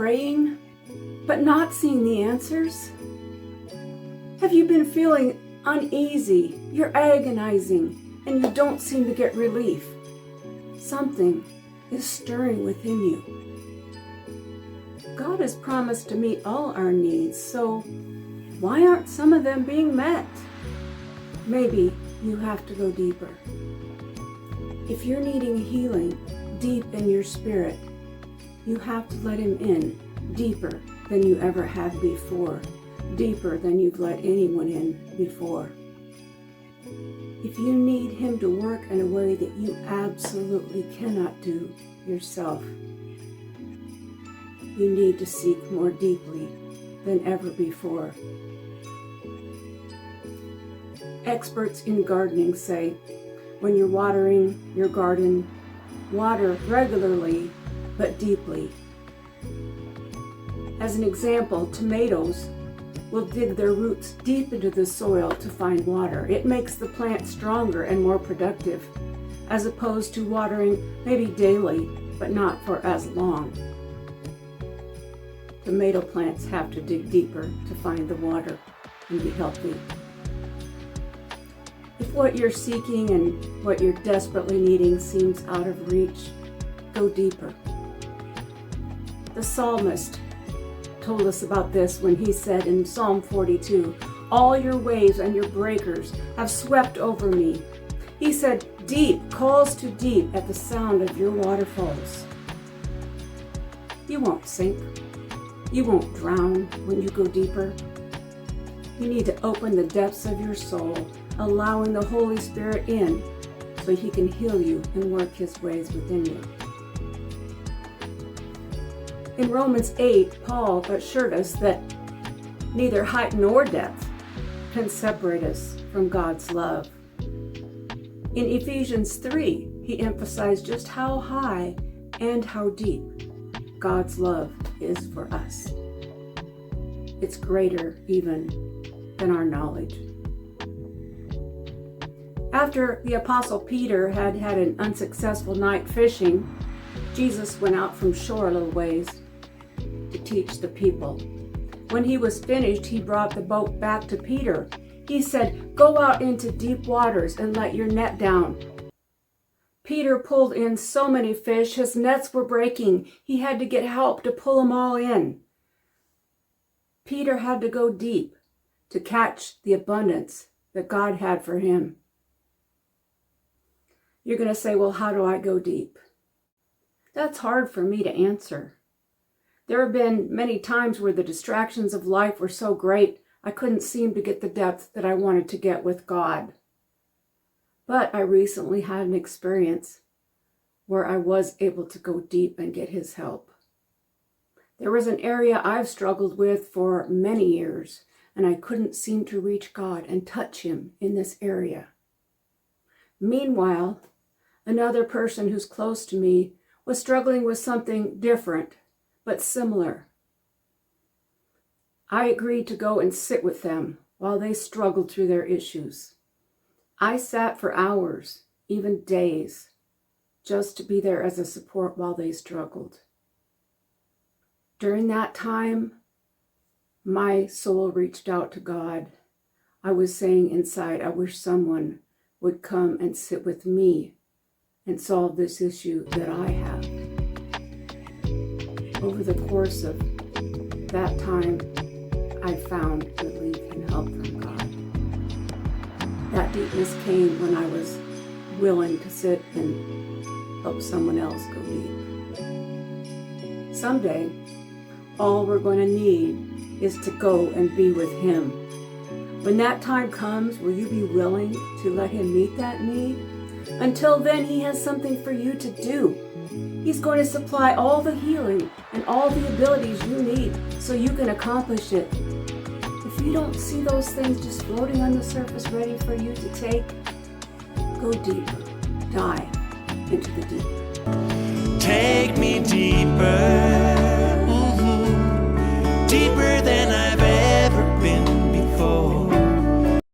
praying, but not seeing the answers? Have you been feeling uneasy, you're agonizing, and you don't seem to get relief? Something is stirring within you. God has promised to meet all our needs, so why aren't some of them being met? Maybe you have to go deeper. If you're needing healing deep in your spirit, you have to let Him in deeper than you ever have before, deeper than you've let anyone in before. If you need Him to work in a way that you absolutely cannot do yourself, you need to seek more deeply than ever before. Experts in gardening say, when you're watering your garden, water regularly but deeply. As an example, tomatoes will dig their roots deep into the soil to find water. It makes the plant stronger and more productive, as opposed to watering maybe daily, but not for as long. Tomato plants have to dig deeper to find the water and be healthy. If what you're seeking and what you're desperately needing seems out of reach, go deeper. The psalmist told us about this when he said in Psalm 42, "All your waves and your breakers have swept over me." He said, "Deep calls to deep at the sound of your waterfalls." You won't sink. You won't drown when you go deeper. You need to open the depths of your soul, allowing the Holy Spirit in so He can heal you and work His ways within you. In Romans 8, Paul assured us that neither height nor depth can separate us from God's love. In Ephesians 3, he emphasized just how high and how deep God's love is for us. It's greater even than our knowledge. After the Apostle Peter had had an unsuccessful night fishing, Jesus went out from shore a little ways to teach the people. When he was finished, he brought the boat back to Peter. He said, "Go out into deep waters and let your net down." Peter pulled in so many fish, his nets were breaking. He had to get help to pull them all in. Peter had to go deep to catch the abundance that God had for him. You're going to say, well, how do I go deep? That's hard for me to answer. There have been many times where the distractions of life were so great, I couldn't seem to get the depth that I wanted to get with God. But I recently had an experience where I was able to go deep and get His help. There was an area I've struggled with for many years, and I couldn't seem to reach God and touch Him in this area. Meanwhile, another person who's close to me was struggling with something different, but similar. I agreed to go and sit with them while they struggled through their issues. I sat for hours, even days, just to be there as a support while they struggled. During that time, my soul reached out to God. I was saying inside, I wish someone would come and sit with me and solve this issue that I have. Over the course of that time, I found relief and help from God. That deepness came when I was willing to sit and help someone else go deep. Someday, all we're going to need is to go and be with Him. When that time comes, will you be willing to let Him meet that need? Until then, He has something for you to do. He's going to supply all the healing and all the abilities you need so you can accomplish it. If you don't see those things just floating on the surface ready for you to take, go deeper. Dive into the deep. Take me deeper.